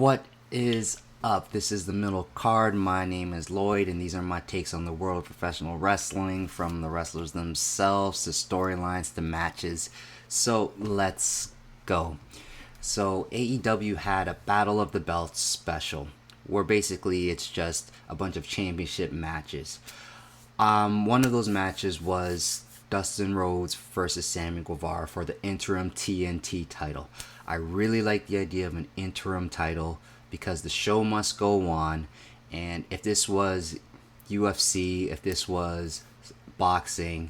What is up? This is the middle card. My name is Lloyd, and these are my takes on the world of professional wrestling, from the wrestlers themselves to storylines to matches. So let's go. So AEW had a Battle of the Belts special, where basically it's just a bunch of championship matches. One of those matches was Dustin Rhodes versus Sammy Guevara for the Interim TNT title. I really like the idea of an interim title because the show must go on, and if this was UFC, if this was boxing,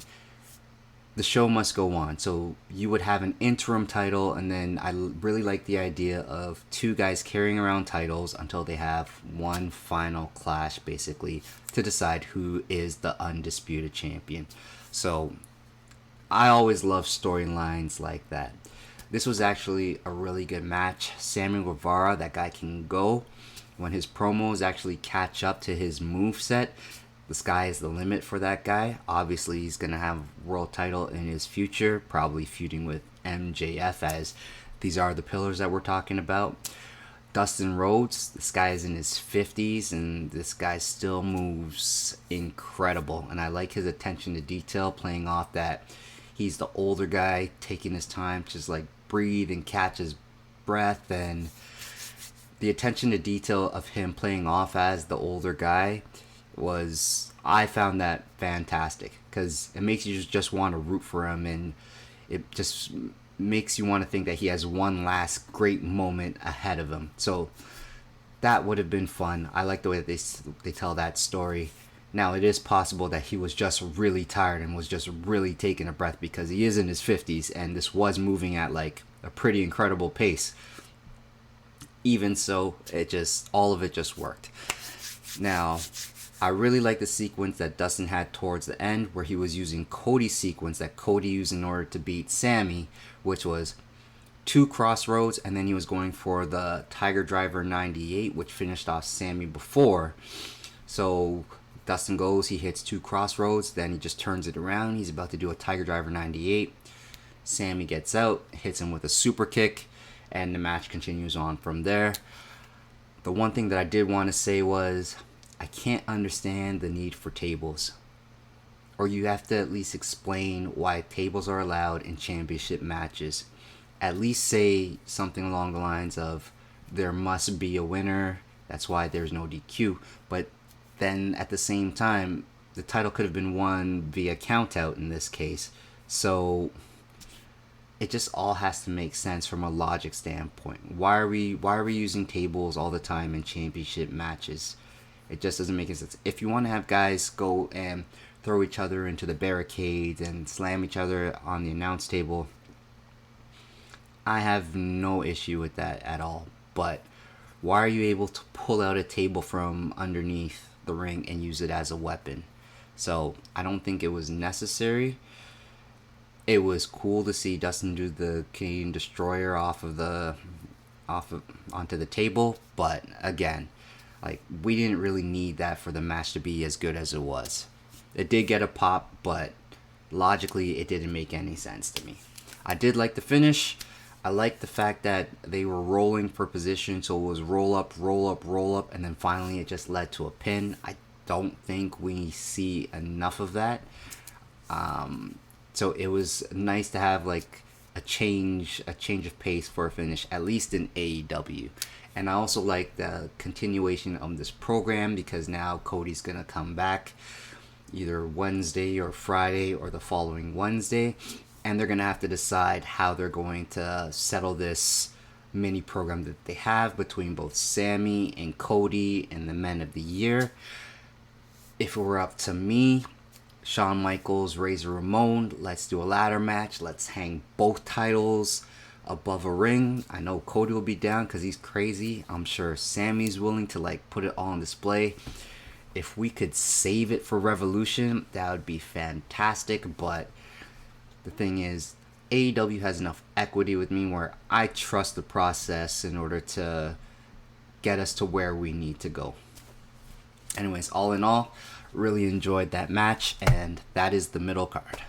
the show must go on. So you would have an interim title, and then I really like the idea of two guys carrying around titles until they have one final clash, basically, to decide who is the undisputed champion. So I always love storylines like that. This was actually a really good match. Sammy Guevara, that guy can go. When his promos actually catch up to his moveset, the sky is the limit for that guy. Obviously, he's going to have world title in his future, probably feuding with MJF, as these are the pillars that we're talking about. Dustin Rhodes, this guy is in his 50s, and this guy still moves incredible. And I like his attention to detail, playing off that he's the older guy, taking his time to just like breathe and catch his breath. And the attention to detail of him playing off as the older guy I found that fantastic, because it makes you just want to root for him, and it just makes you want to think that he has one last great moment ahead of him. So that would have been fun. I like the way that they tell that story. Now, it is possible that he was just really tired and was just really taking a breath, because he is in his 50s and this was moving at like a pretty incredible pace. Even so, all of it just worked. Now, I really like the sequence that Dustin had towards the end, where he was using Cody's sequence that Cody used in order to beat Sammy, which was 2 crossroads, and then he was going for the Tiger Driver 98, which finished off Sammy before. So Dustin goes, he hits 2 crossroads, then he just turns it around. He's about to do a Tiger Driver 98. Sammy gets out, hits him with a super kick, and the match continues on from there. The one thing that I did want to say was, I can't understand the need for tables. Or you have to at least explain why tables are allowed in championship matches. At least say something along the lines of, there must be a winner, that's why there's no DQ. But then at the same time, the title could have been won via countout in this case. So it just all has to make sense from a logic standpoint. Why are we using tables all the time in championship matches? It just doesn't make any sense. If you want to have guys go and throw each other into the barricades and slam each other on the announce table, I have no issue with that at all. But why are you able to pull out a table from underneath the ring and use it as a weapon? So I don't think it was necessary. It was cool to see Dustin do the Canadian Destroyer onto the table, but again, like, we didn't really need that for the match to be as good as it was. It did get a pop, but logically it didn't make any sense to me. I did like the finish. I liked the fact that they were rolling for position, so it was roll up, roll up, roll up, and then finally it just led to a pin. I don't think we see enough of that. So it was nice to have like a change of pace for a finish, at least in AEW. And I also like the continuation of this program, because now Cody's going to come back either Wednesday or Friday or the following Wednesday. And they're going to have to decide how they're going to settle this mini program that they have between both Sammy and Cody and the Men of the Year. If it were up to me, Shawn Michaels, Razor Ramon, let's do a ladder match. Let's hang both titles above a ring. I know Cody will be down because he's crazy. I'm sure Sammy's willing to like put it all on display. If we could save it for Revolution, that would be fantastic. But the thing is, AEW has enough equity with me where I trust the process in order to get us to where we need to go. Anyways, all in all, really enjoyed that match, and that is the middle card.